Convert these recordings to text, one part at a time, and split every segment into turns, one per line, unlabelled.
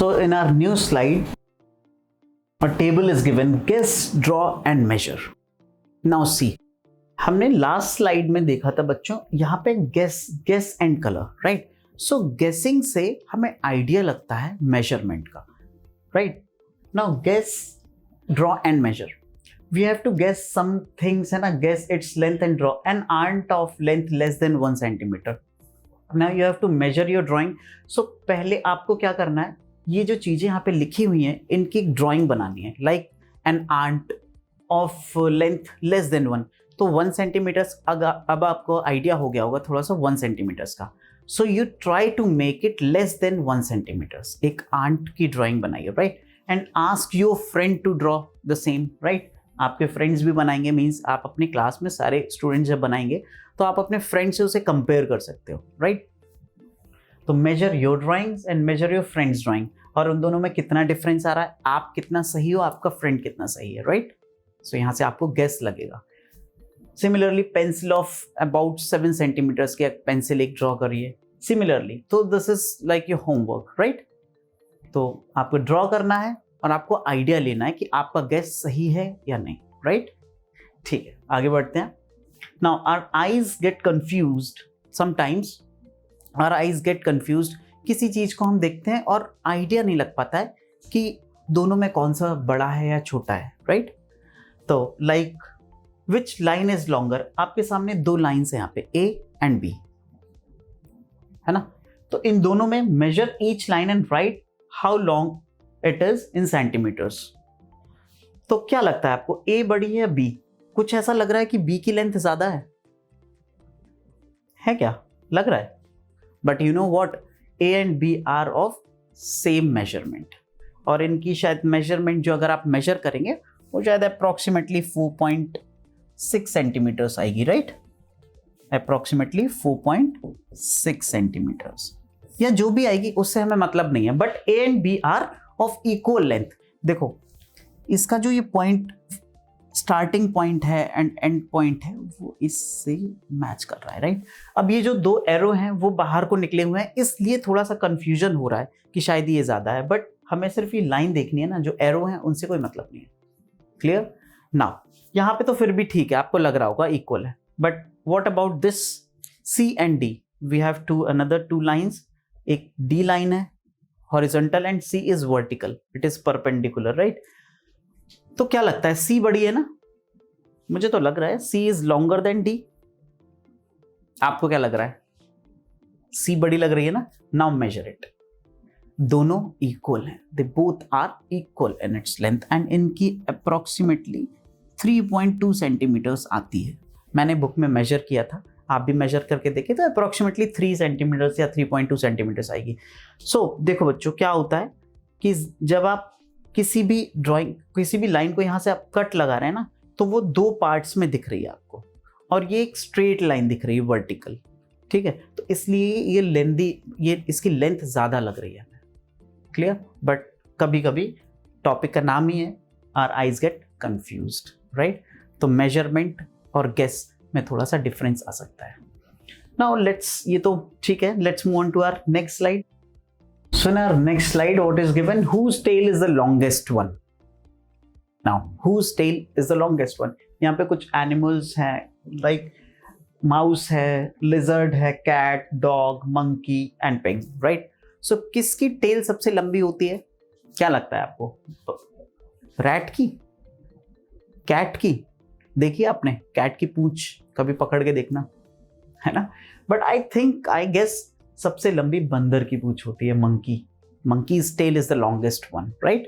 So in our new slide, a table is given, guess, draw and measure. Now see, हमने last slide में देखा था बच्चों, यहाँ पे guess and colour, right. So guessing से हमें आइडिया लगता है मेजरमेंट का, right. Now guess, draw and measure. We have to guess some things, है ना. Guess its length and draw an art of length less than 1 centimetre. Now you have to measure your drawing. So पहले आपको क्या करना है, ये जो चीजें यहाँ पे लिखी हुई हैं इनकी ड्राइंग बनानी है. Like an art of length less than 1. तो 1 सेंटीमीटर्स, अब आपको आइडिया हो गया होगा थोड़ा सा 1 सेंटीमीटर्स का. So you try to make it less than 1 centimetres. एक आंट की ड्राइंग बनाइए, right. And ask your friend to draw the same, right. आपके फ्रेंड्स भी बनाएंगे, मीन्स आप अपनी क्लास में सारे स्टूडेंट्स जब बनाएंगे तो आप अपने फ्रेंड से उसे कंपेयर कर सकते हो, राइट. तो major your drawings and major your friends drawing. और उन दोनों में कितना डिफरेंस आ रहा है, आप कितना सही हो, आपका फ्रेंड कितना सही है, राइट. सो यहाँ से आपको गेस लगेगा. Similarly pencil of about 7 centimetres की पेंसिल एक ड्रॉ करिए सिमिलरली. तो this is like your homework, right. तो आपको ड्रॉ करना है और आपको आइडिया लेना है कि आपका गेस सही है या नहीं, राइट. ठीक है, आगे बढ़ते हैं. Now our eyes get confused sometimes. Our eyes get confused. किसी चीज को हम देखते हैं और आइडिया नहीं लग पाता है कि दोनों में कौन सा बड़ा है या छोटा है, राइट. तो like which line is longer. आपके सामने 2 लाइन्स हैं यहाँ पे, ए एंड बी, है ना. तो इन दोनों में measure each line and write how long it is in centimetres. तो क्या लगता है आपको, ए बड़ी है या बी? कुछ ऐसा लग रहा है कि बी की लेंथ ज्यादा है क्या लग रहा है? But you know what, A and B are of same measurement. और इनकी शायद मेजरमेंट जो अगर आप मेजर करेंगे वो शायद अप्रोक्सीमेटली 4.6 सेंटीमीटर्स आएगी, राइट. अप्रोक्सीमेटली 4.6 सेंटीमीटर्स या जो भी आएगी उससे हमें मतलब नहीं है. But A and B are of equal length. देखो इसका जो ये पॉइंट स्टार्टिंग पॉइंट है एंड एंड पॉइंट है वो इससे मैच कर रहा है, राइट. अब ये जो 2 एरो हैं वो बाहर को निकले हुए हैं, इसलिए थोड़ा सा कंफ्यूजन हो रहा है कि शायद ये ज्यादा है. बट हमें सिर्फ ये लाइन देखनी है ना, जो एरो हैं उनसे कोई मतलब नहीं है. क्लियर. नाउ यहाँ पे तो फिर भी ठीक है, आपको लग रहा होगा इक्वल है. But what about this C and D? We have another 2 lines. एक डी लाइन है horizontal and C is vertical, it is perpendicular, right. तो क्या लगता है, सी बड़ी है ना? मुझे तो लग रहा है सी इज लॉन्गर देन डी. आपको क्या लग रहा है? सी बड़ी लग रही है ना. Now measure it. दोनों इक्वल हैं, they both are equal in its length and इनकी अप्रोक्सीमेटली 3.2 सेंटीमीटर्स आती है. मैंने बुक में मेजर किया था, आप भी मेजर करके देखें तो अप्रोक्सीमेटली 3 सेंटीमीटर्स या 3.2 सेंटीमीटर्स आएगी. सो देखो बच्चों क्या होता है कि जब आप किसी भी ड्राइंग, किसी भी लाइन को यहाँ से आप कट लगा रहे हैं ना, तो वो 2 पार्ट्स में दिख रही है आपको और ये एक स्ट्रेट लाइन दिख रही है वर्टिकल, ठीक है. तो इसलिए ये लेंथी, ये इसकी लेंथ ज़्यादा लग रही है. क्लियर. बट कभी कभी टॉपिक का नाम ही है our eyes get confused, right. तो मेजरमेंट और गेस में थोड़ा सा डिफरेंस आ सकता है. नाउ लेट्स, ये तो ठीक है, let's move on to our next slide. So in our next slide, what is given? Whose tail is the longest one? Now, whose tail is the longest one? यहाँ पे कुछ animals हैं, like mouse है, lizard है, cat, dog, monkey and penguin, right? So किसकी tail सबसे लंबी होती है? क्या लगता है आपको? Rat की? Cat की? देखिए आपने cat की पूंछ कभी पकड़ के देखना, है ना. But I think, I guess सबसे लंबी बंदर की पूंछ होती है, monkey's tail is the longest one, right.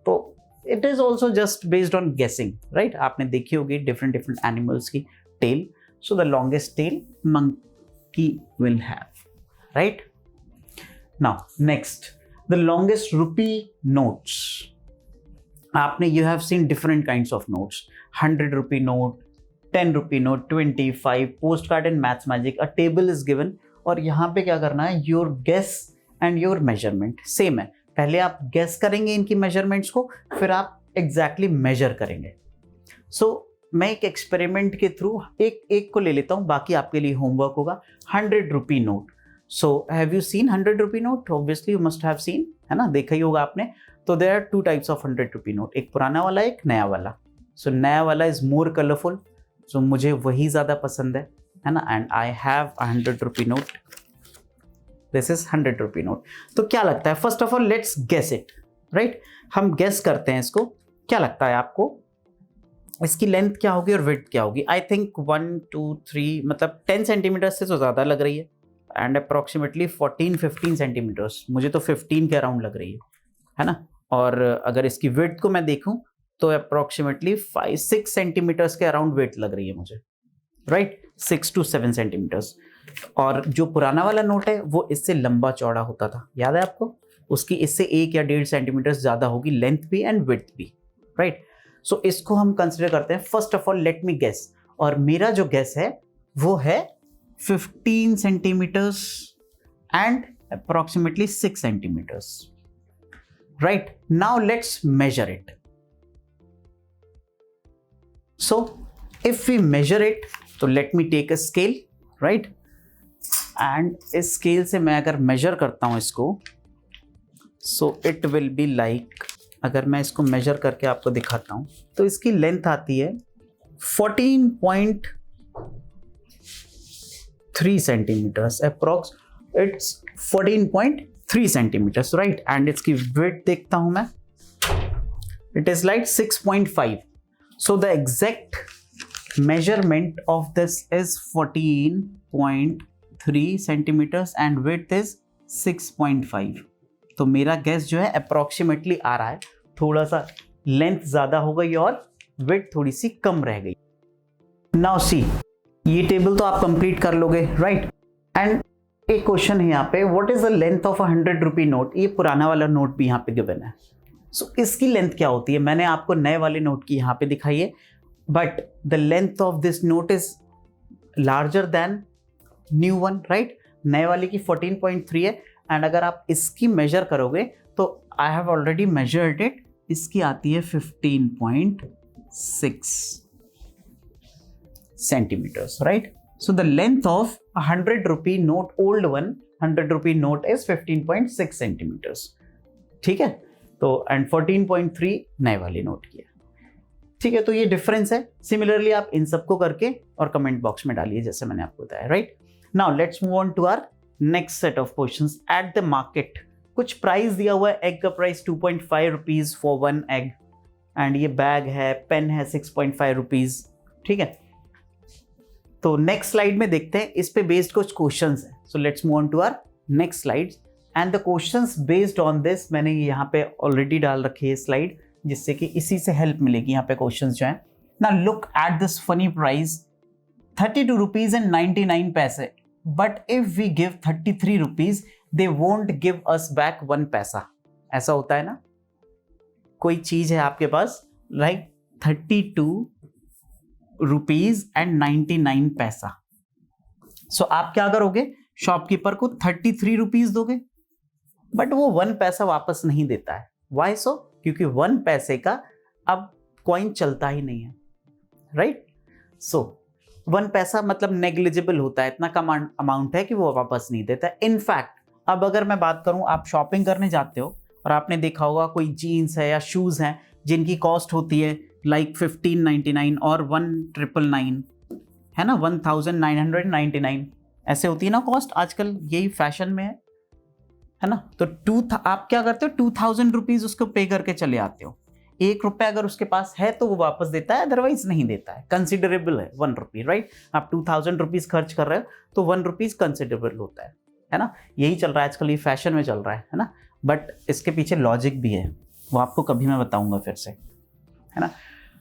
तो it is also just based on guessing, right. आपने देखी होगी डिफरेंट एनिमल्स की tail. So the longest tail monkey will have, right. Now next, the longest rupee notes. आपने you have seen different kinds of notes. 100 rupee note, 10 rupee note, 25 postcard and maths magic. A table is given और यहाँ पे क्या करना है, your guess and your measurement same है. पहले आप गेस करेंगे इनकी मेजरमेंट्स को, फिर आप एग्जैक्टली मेजर करेंगे. सो मैं एक एक्सपेरिमेंट के थ्रू एक को ले लेता हूँ, बाकी आपके लिए होमवर्क होगा. 100 rupee note. So have you seen 100 rupee note? Obviously you must have seen, है ना, देखा ही होगा आपने। तो there are two types of 100 rupee note, एक पुराना वाला, एक नया वाला। सो नया वाला इज मोर कलरफुल, सो मुझे वही ज़्यादा पसंद है ना। And I have 100 rupee note, this is 100 rupee note. तो क्या लगता है, first of all let's guess it, right. हम गेस करते हैं इसको, क्या लगता है आपको इसकी लेंथ क्या होगी और विड्थ क्या होगी? आई थिंक 1 2 3 मतलब 10 सेंटीमीटर से तो ज़्यादा लग रही है, एंड अप्रॉक्सीमेटली 14-15 सेंटीमीटर्स, मुझे तो 15 के अराउंड लग रही है ना। और अगर इसकी विड्थ को मैं देखूं तो अप्रॉक्सीमेटली 5-6 सेंटीमीटर्स के अराउंड विड्थ लग रही है मुझे, राइट, 6 to 7 सेंटीमीटर्स। और जो पुराना वाला नोट है वो इससे लंबा चौड़ा होता था, याद है आपको? उसकी इससे 1 या 1.5 सेंटीमीटर ज़्यादा होगी लेंथ भी एंड विड्थ भी, राइट। सो इसको हम कंसिडर करते हैं। First of all let me guess, और मेरा जो गेस है वो है 15 centimetres and approximately 6 centimetres, right. Now let's measure it. So if we measure it, तो let me take a scale, right, and इस स्केल से मैं अगर मेजर करता हूं इसको, so it will be like, अगर मैं इसको मेजर करके आपको दिखाता हूं तो इसकी लेंथ आती है 14.3 centimetres approx, it's 14.3 centimetres, right. And इसकी विड्थ देखता हूं मैं, it is like 6.5। So the exact measurement of this is 14.3 centimeters and width is 6.5। तो मेरा गैस जो है अप्रॉक्सीमेटली आ रहा है, थोड़ा सा लेंथ ज्यादा हो गई और विड्थ थोड़ी सी कम रह गई। नाउ सी, ये टेबल तो आप कंप्लीट कर लोगे, राइट। एंड एक क्वेश्चन है यहाँ पे, what is the length of 100 rupee note? ये पुराना वाला नोट भी यहाँ पे गिवन है, सो इसकी लेंथ क्या होती है? मैंने आपको नए वाले नोट की यहाँ पे दिखाई है, but the length of this note is larger than new one, right? नए वाले की 14.3 है, एंड अगर आप इसकी मेजर करोगे तो I have already measured it, इसकी आती है 15.6 centimetres, right. So the length of 100 rupee note, old one 100 rupee note is 15.6 centimetres, ठीक है। तो एंड 14.3 नए वाली नोट की है, ठीक है। तो ये डिफरेंस है। सिमिलरली आप इन सबको करके और कमेंट बॉक्स में डालिए जैसे मैंने आपको बताया, right. Now let's move on to our next set of questions. At the market कुछ प्राइस दिया हुआ है, एग का price 2.5 rupees for 1 egg, and ये बैग है, पेन है 6.5 रुपीज, ठीक है। तो नेक्स्ट स्लाइड में देखते हैं, इस पे बेस्ड कुछ क्वेश्चंस हैं। So let's move on to our next slide, and the questions based on this मैंने यहाँ पे ऑलरेडी डाल रखी है स्लाइड, जिससे कि इसी से हेल्प मिलेगी यहाँ पे क्वेश्चंस जो हैं। ना look at this funny price, 32 rupees and 99 पैसे, but if we give 33 rupees they won't give us back 1 पैसा। ऐसा होता है ना, कोई चीज है आपके पास, लाइक 32 रुपीज एंड 99 पैसा। सो आप क्या करोगे, शॉपकीपर को 33 रुपीज दोगे, बट वो 1 पैसा वापस नहीं देता है। वाई सो? क्योंकि 1 पैसे का अब कॉइन चलता ही नहीं है, राइट। सो 1 पैसा मतलब नेग्लिजिबल होता है, इतना कम अमाउंट है कि वो वापस नहीं देता है। इनफैक्ट अब अगर मैं बात करूं, आप शॉपिंग करने जाते हो और आपने देखा होगा कोई जीन्स है या शूज हैं जिनकी कॉस्ट होती है लाइक 1599 और 1999, है ना, 1999 ऐसे होती है ना कॉस्ट, आजकल यही फैशन में है ना। तो आप क्या करते हो, 2000 रुपीज उसको पे करके चले आते हो। 1 रुपया अगर उसके पास है तो वो वापस देता है, अदरवाइज नहीं देता है। कंसिडरेबल है 1 रुपी, राइट। आप 2000 रुपीज खर्च कर रहे हो तो 1 रुपीज कंसिडरेबल होता है ना। यही चल रहा है आजकल, ये फैशन में चल रहा है ना। बट इसके पीछे लॉजिक भी है, वो आपको कभी मैं बताऊंगा फिर से, है ना।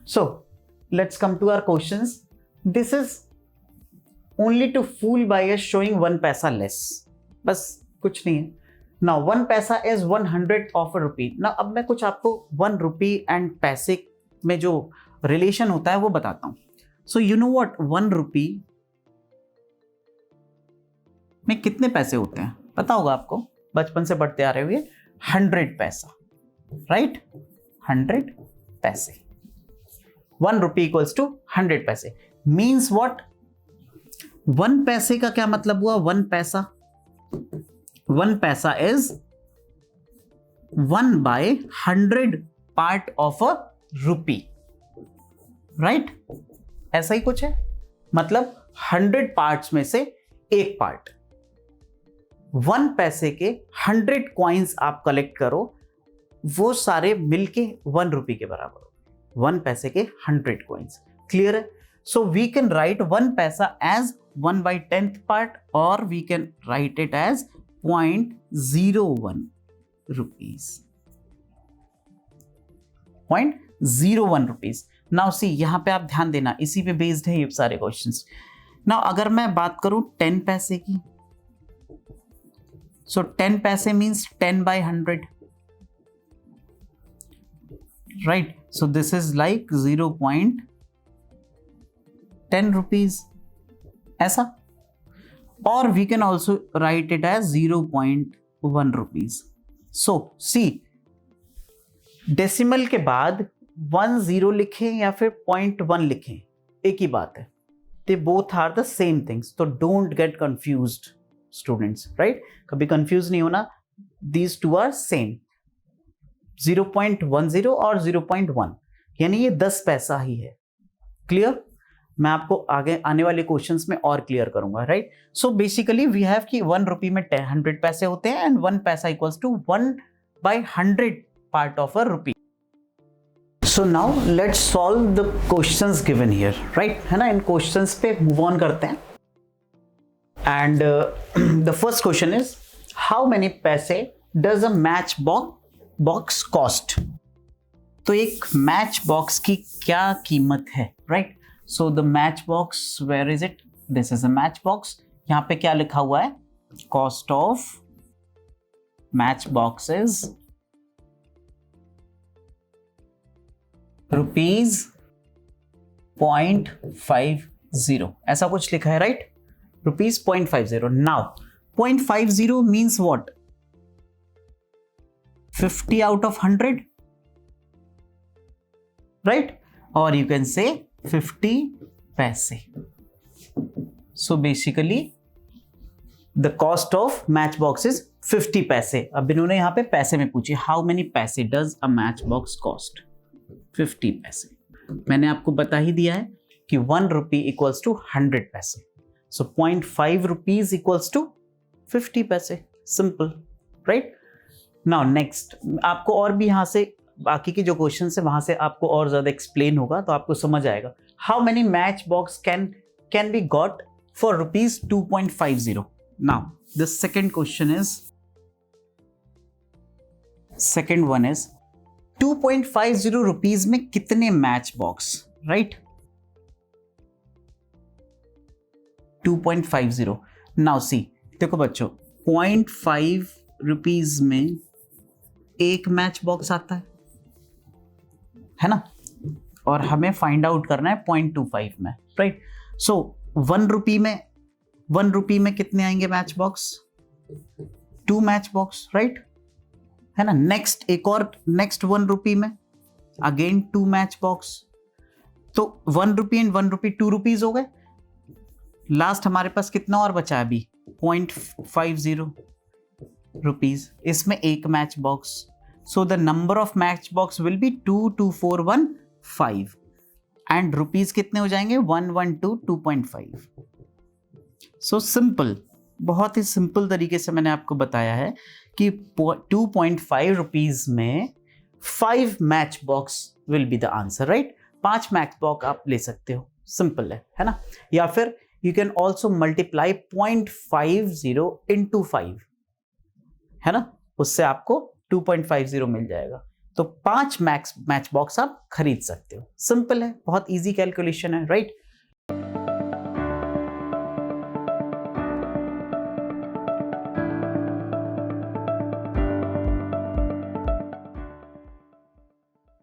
So let's come to our questions. This is only to fool by us showing 1 पैसा लेस, बस कुछ नहीं है। नाउ 1 पैसा is 100 of a rupee. Now अब मैं कुछ आपको 1 रुपी एंड पैसे में जो रिलेशन होता है वो बताता हूं। सो यू नो व्हाट, 1 रुपी में कितने पैसे होते हैं पता होगा आपको, बचपन से बढ़ते आ रहे हुए, 100 पैसा, राइट। 100 पैसे, 1 रुपी इक्वल्स टू 100 पैसे। मीन्स व्हाट, 1 पैसे का क्या मतलब हुआ, 1 पैसा 1 पैसा is 1/100 part of a rupee, right? ऐसा ही कुछ है, मतलब 100 पार्ट्स में से एक पार्ट। 1 पैसे के 100 कॉइन्स आप कलेक्ट करो, वो सारे मिलके 1 रुपी के बराबर हो। 1 पैसे के 100 कॉइन्स, क्लियर है? सो वी कैन राइट 1 पैसा एज 1/10th पार्ट, और we can write it as 0.01 rupees, 0.01 rupees. Now see, यहां पे आप ध्यान देना, इसी पे बेस्ड है ये सारे क्वेश्चंस। नाउ अगर मैं बात करूं 10 पैसे की, सो 10 पैसे means 10/100, right? So this is like 0.10 rupees, ऐसा। और we can also write it as 0.1 rupees. So see, decimal के बाद 1 0 लिखें या फिर 0.1 लिखें, एक ही बात है। They both are the same things, तो don't get confused students, right? कभी कंफ्यूज नहीं होना, दीज टू आर सेम। 0.10 और 0.1 यानी ये 10 पैसा ही है, क्लियर? मैं आपको आगे आने वाले क्वेश्चंस में और क्लियर करूंगा, right? So basically we have कि 1 रुपी में 100 पैसे होते हैं, and 1 paisa equals to 1/100 part of a rupee. So now let's solve the questions given here, right? है ना, इन क्वेश्चंस पे मूव ऑन करते हैं। And the first question is, how many paise does a match box cost? तो एक match box की क्या कीमत है, right? So the match box, where is it? This is a match box. यहां पे क्या लिखा हुआ है? Cost of match box is ₹0.50, ऐसा कुछ लिखा है, right? ₹0.50। Now 0.50 means what? 50 out of 100, right? और यू कैन से 50 पैसे। So basically the cost of match box is 50 पैसे। अब इन्होंने यहां पे पैसे में पूछे, how many paise does a match box cost? 50 पैसे। मैंने आपको बता ही दिया है कि 1 रुपी इक्वल्स टू 100 पैसे, सो 0.5 रुपीज इक्वल्स टू 50 पैसे, सिंपल, राइट? नाउ नेक्स्ट, आपको और भी यहां से बाकी की जो क्वेश्चन है वहां से आपको और ज्यादा एक्सप्लेन होगा, तो आपको समझ आएगा। How many match box can be got for ₹2.50? Now the second question is, second one is 2.50 rupees में कितने match box, right? 2.50। Now see, देखो बच्चों, 0.5 रुपीज में एक मैच बॉक्स आता है ना? और हमें फाइंड आउट करना है 0.25 में, राइट? सो 1 रुपी में कितने आएंगे match box? 2 match box, right? है ना? नेक्स्ट एक और, नेक्स्ट 1 रुपी में अगेन 2 मैच बॉक्स। तो 1 रुपी एंड 1 रुपी 2 रुपीज हो गए। लास्ट हमारे पास कितना और बचा अभी? 0.50 रुपीज। इसमें एक match box, so the number of match box will be 22415, and rupees कितने हो जाएंगे? 112 2.5। सो सिंपल, बहुत ही सिंपल तरीके से मैंने आपको बताया है कि 2.5 रुपीज में 5 match box will be the answer, right? 5 match box आप ले सकते हो, सिंपल है ना? या फिर you can also multiply 0.50 into 5, है ना? उससे आपको 2.50 मिल जाएगा। तो 5 मैच बॉक्स आप खरीद सकते हो, सिंपल है, बहुत इजी कैलकुलेशन है, राइट?